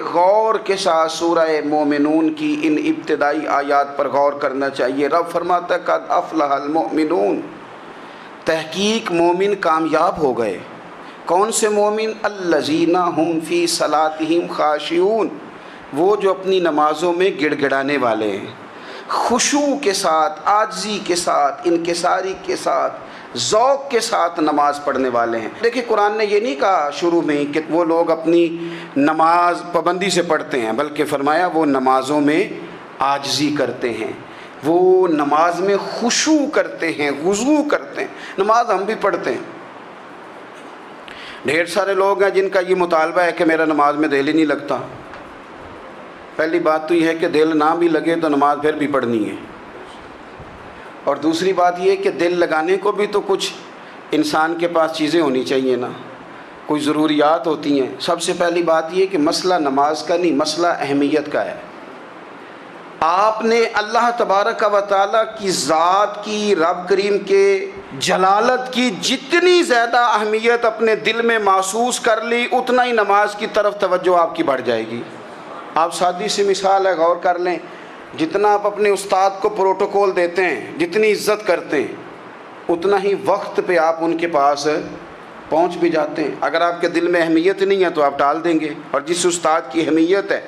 غور کے ساتھ سورہ مومنون کی ان ابتدائی آیات پر غور کرنا چاہیے۔ رب فرماتا ہے قد افلح المؤمنون، تحقیق مومن کامیاب ہو گئے۔ کون سے مومن؟ الذین هم فی صلاتہم خاشعون، وہ جو اپنی نمازوں میں گڑ گڑانے والے ہیں، خشوع کے ساتھ، عاجزی کے ساتھ، انکساری کے ساتھ، ذوق کے ساتھ نماز پڑھنے والے ہیں۔ دیکھیں قرآن نے یہ نہیں کہا شروع میں کہ وہ لوگ اپنی نماز پابندی سے پڑھتے ہیں، بلکہ فرمایا وہ نمازوں میں عاجزی کرتے ہیں، وہ نماز میں خشوع کرتے ہیں، خضوع کرتے ہیں۔ نماز ہم بھی پڑھتے ہیں، ڈھیر سارے لوگ ہیں جن کا یہ مطالبہ ہے کہ میرا نماز میں دل ہی نہیں لگتا۔ پہلی بات تو یہ ہے کہ دل نہ بھی لگے تو نماز پھر بھی پڑھنی ہے، اور دوسری بات یہ کہ دل لگانے کو بھی تو کچھ انسان کے پاس چیزیں ہونی چاہیے نا، کوئی ضروریات ہوتی ہیں۔ سب سے پہلی بات یہ کہ مسئلہ نماز کا نہیں، مسئلہ اہمیت کا ہے۔ آپ نے اللہ تبارک و تعالیٰ کی ذات کی، رب کریم کے جلالت کی جتنی زیادہ اہمیت اپنے دل میں محسوس کر لی، اتنا ہی نماز کی طرف توجہ آپ کی بڑھ جائے گی۔ آپ سادی سی مثال ہے، غور کر لیں، جتنا آپ اپنے استاد کو پروٹوکول دیتے ہیں، جتنی عزت کرتے ہیں، اتنا ہی وقت پہ آپ ان کے پاس پہنچ بھی جاتے ہیں۔ اگر آپ کے دل میں اہمیت نہیں ہے تو آپ ٹال دیں گے، اور جس استاد کی اہمیت ہے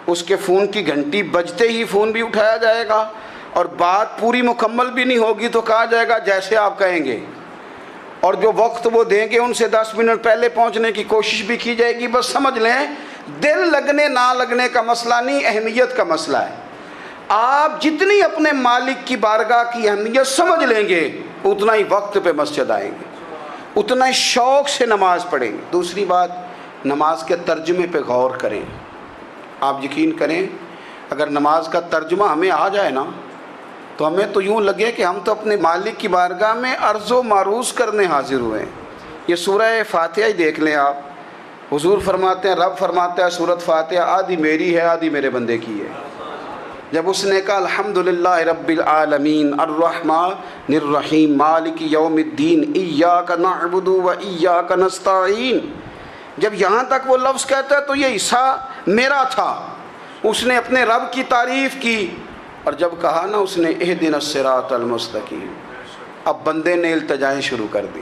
اس کے فون کی گھنٹی بجتے ہی فون بھی اٹھایا جائے گا، اور بات پوری مکمل بھی نہیں ہوگی تو کہا جائے گا جیسے آپ کہیں گے، اور جو وقت وہ دیں گے ان سے 10 منٹ پہلے پہنچنے کی کوشش بھی کی جائے گی۔ بس سمجھ لیں دل لگنے نہ لگنے کا مسئلہ نہیں، اہمیت کا مسئلہ ہے۔ آپ جتنی اپنے مالک کی بارگاہ کی اہمیت سمجھ لیں گے، اتنا ہی وقت پہ مسجد آئیں گے، اتنا ہی شوق سے نماز پڑھیں گے۔ دوسری بات، نماز کے ترجمے پہ غور کریں۔ آپ یقین کریں اگر نماز کا ترجمہ ہمیں آ جائے نا تو ہمیں تو یوں لگے کہ ہم تو اپنے مالک کی بارگاہ میں عرض و معروض کرنے حاضر ہوئے ہیں۔ یہ سورہ فاتحہ ہی دیکھ لیں آپ، حضور فرماتے ہیں، رب فرماتا ہے سورۃ فاتحہ آدھی میری ہے آدھی میرے بندے کی ہے۔ جب اس نے کہا الحمدللہ رب العالمین الرحمن الرحیم مالک یوم الدین ایاک نعبد و ایاک نستعین، جب یہاں تک وہ لفظ کہتا ہے تو یہ حصہ میرا تھا، اس نے اپنے رب کی تعریف کی، اور جب کہا نا اس نے اہدنا الصراط المستقیم، اب بندے نے التجائیں شروع کر دی۔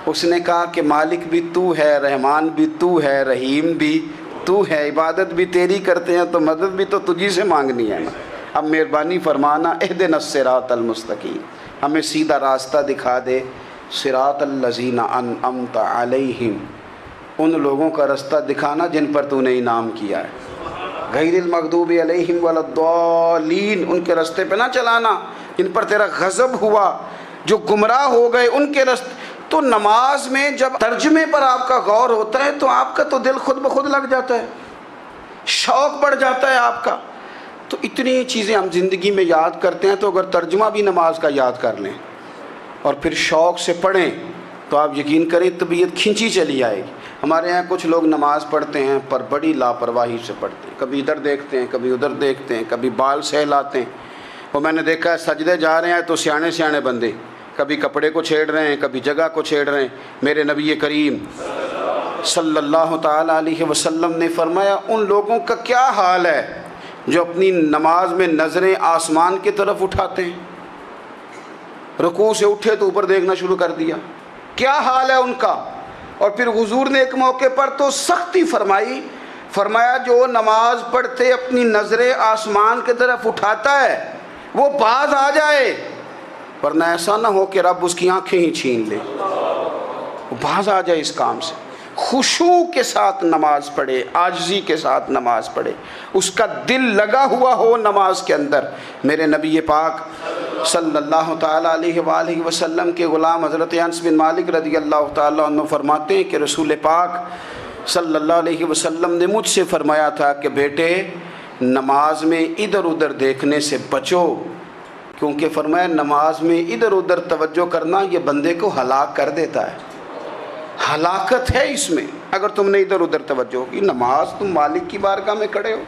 اس نے کہا کہ مالک بھی تو ہے، رحمان بھی تو ہے، رحیم بھی تو ہے، عبادت بھی تیری کرتے ہیں تو مدد بھی تو تجھی سے مانگنی ہے نا، اب مہربانی فرمانا اہدنا الصراط المستقیم، ہمیں سیدھا راستہ دکھا دے، صراط الذین انعمت علیہم، ان لوگوں کا راستہ دکھانا جن پر تو نے انعام کیا ہے، غیر المغضوب علیہم ولا الضالین، ان کے راستے پہ نہ چلانا جن پر تیرا غضب ہوا، جو گمراہ ہو گئے ان کے راستے۔ تو نماز میں جب ترجمے پر آپ کا غور ہوتا ہے تو آپ کا تو دل خود بخود لگ جاتا ہے، شوق بڑھ جاتا ہے آپ کا۔ تو اتنی چیزیں ہم زندگی میں یاد کرتے ہیں، تو اگر ترجمہ بھی نماز کا یاد کر لیں اور پھر شوق سے پڑھیں تو آپ یقین کریں طبیعت کھنچی چلی آئے گی۔ ہمارے یہاں کچھ لوگ نماز پڑھتے ہیں پر بڑی لاپرواہی سے پڑھتے ہیں، کبھی ادھر دیکھتے ہیں کبھی ادھر دیکھتے ہیں، کبھی بال سہلاتے ہیں۔ وہ میں نے دیکھا ہے سجدے جا رہے ہیں تو سیانے سیانے بندے کبھی کپڑے کو چھیڑ رہے ہیں کبھی جگہ کو چھیڑ رہے ہیں۔ میرے نبی کریم صلی اللہ تعالیٰ علیہ وسلم نے فرمایا ان لوگوں کا کیا حال ہے جو اپنی نماز میں نظریں آسمان کی طرف اٹھاتے ہیں، رکوع سے اٹھے تو اوپر دیکھنا شروع کر دیا، کیا حال ہے ان کا۔ اور پھر حضور نے ایک موقع پر تو سختی فرمائی، فرمایا جو نماز پڑھتے اپنی نظریں آسمان کی طرف اٹھاتا ہے وہ باز آ جائے، ورنہ ایسا نہ ہو کہ رب اس کی آنکھیں ہی چھین لے، وہ باز آ جائے اس کام سے۔ خشوع کے ساتھ نماز پڑھے، عاجزی کے ساتھ نماز پڑھے، اس کا دل لگا ہوا ہو نماز کے اندر۔ میرے نبی پاک صلی اللہ تعالیٰ علیہ وآلہ وسلم کے غلام حضرت انس بن مالک رضی اللہ تعالیٰ عنہ فرماتے ہیں کہ رسول پاک صلی اللہ علیہ وسلم نے مجھ سے فرمایا تھا کہ بیٹے نماز میں ادھر ادھر دیکھنے سے بچو، کیونکہ فرمایا نماز میں ادھر ادھر توجہ کرنا یہ بندے کو ہلاک کر دیتا ہے، ہلاکت ہے اس میں اگر تم نے ادھر ادھر توجہ کی۔ نماز تم مالک کی بارگاہ میں کھڑے ہو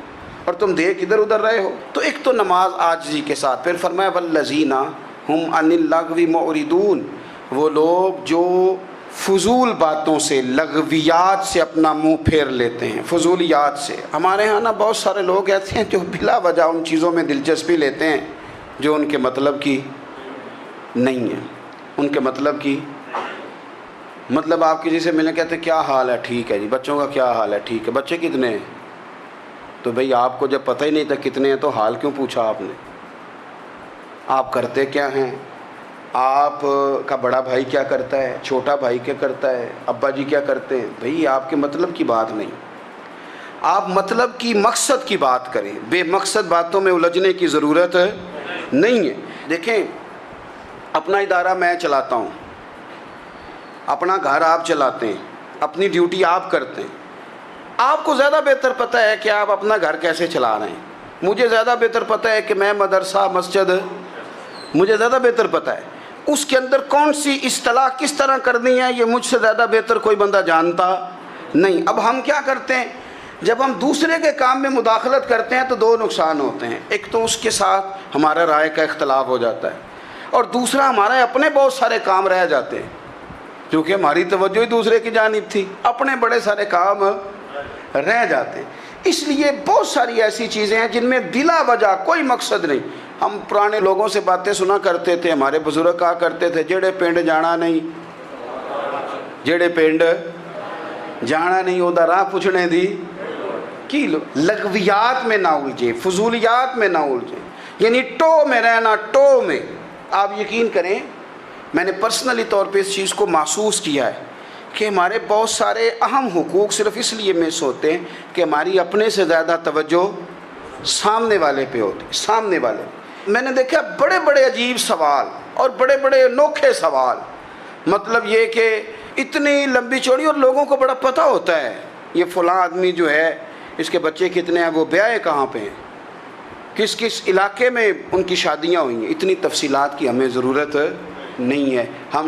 اور تم دیکھ ادھر ادھر رہے ہو۔ تو ایک تو نماز عاجزی کے ساتھ، پھر فرمایا والذین ہم عن اللغو معرضون، وہ لوگ جو فضول باتوں سے، لغویات سے اپنا منہ پھیر لیتے ہیں، فضولیات سے۔ ہمارے ہاں نا بہت سارے لوگ ایسے ہیں جو بلا وجہ ان چیزوں میں دلچسپی لیتے ہیں جو ان کے مطلب کی نہیں ہے، ان کے مطلب کی مطلب آپ کسی سے ملیں کہتے ہیں کیا حال ہے، ٹھیک ہے جی، بچوں کا کیا حال ہے، ٹھیک ہے، بچے کتنے ہیں؟ تو بھئی آپ کو جب پتہ ہی نہیں تھا کتنے ہیں تو حال کیوں پوچھا آپ نے؟ آپ کرتے کیا ہیں؟ آپ کا بڑا بھائی کیا کرتا ہے، چھوٹا بھائی کیا کرتا ہے، ابا جی کیا کرتے ہیں؟ بھئی آپ کے مطلب کی بات نہیں، آپ مطلب کی مقصد کی بات کریں، بے مقصد باتوں میں الجھنے کی ضرورت نہیں ہے۔ دیکھیں، اپنا ادارہ میں چلاتا ہوں، اپنا گھر آپ چلاتے ہیں، اپنی ڈیوٹی آپ کرتے ہیں، آپ کو زیادہ بہتر پتہ ہے کہ آپ اپنا گھر کیسے چلا رہے ہیں، مجھے زیادہ بہتر پتہ ہے کہ میں مدرسہ مسجد، مجھے زیادہ بہتر پتہ ہے اس کے اندر کون سی اصطلاح کس طرح کرنی ہے، یہ مجھ سے زیادہ بہتر کوئی بندہ جانتا نہیں۔ اب ہم کیا کرتے ہیں، جب ہم دوسرے کے کام میں مداخلت کرتے ہیں تو دو نقصان ہوتے ہیں، ایک تو اس کے ساتھ ہمارا رائے کا اختلاف ہو جاتا ہے، اور دوسرا ہمارے اپنے بہت سارے کام رہ جاتے ہیں، کیونکہ ہماری توجہ ہی دوسرے کی جانب تھی، اپنے بڑے سارے کام رہ جاتے ہیں۔ اس لیے بہت ساری ایسی چیزیں ہیں جن میں بلا وجہ کوئی مقصد نہیں۔ ہم پرانے لوگوں سے باتیں سنا کرتے تھے، ہمارے بزرگ کہا کرتے تھے جڑے پنڈ جانا نہیں، جڑے پنڈ جانا نہیں اودہ راہ پوچھنے دی کی لو۔ لغویات میں نہ الجھیں، فضولیات میں نہ الجھیں، یعنی ٹو میں رہنا، ٹو میں۔ آپ یقین کریں میں نے پرسنلی طور پہ اس چیز کو محسوس کیا ہے کہ ہمارے بہت سارے اہم حقوق صرف اس لیے مس ہوتے ہیں کہ ہماری اپنے سے زیادہ توجہ سامنے والے پہ ہوتی، سامنے والے۔ میں نے دیکھا بڑے بڑے عجیب سوال اور بڑے بڑے انوکھے سوال، مطلب یہ کہ اتنی لمبی چوڑی، اور لوگوں کو بڑا پتہ ہوتا ہے یہ فلاں آدمی جو ہے اس کے بچے کتنے ہیں، وہ بیاہ کہاں پہ ہیں، کس کس علاقے میں ان کی شادیاں ہوئی ہیں۔ اتنی تفصیلات کی ہمیں ضرورت نہیں ہے۔ ہم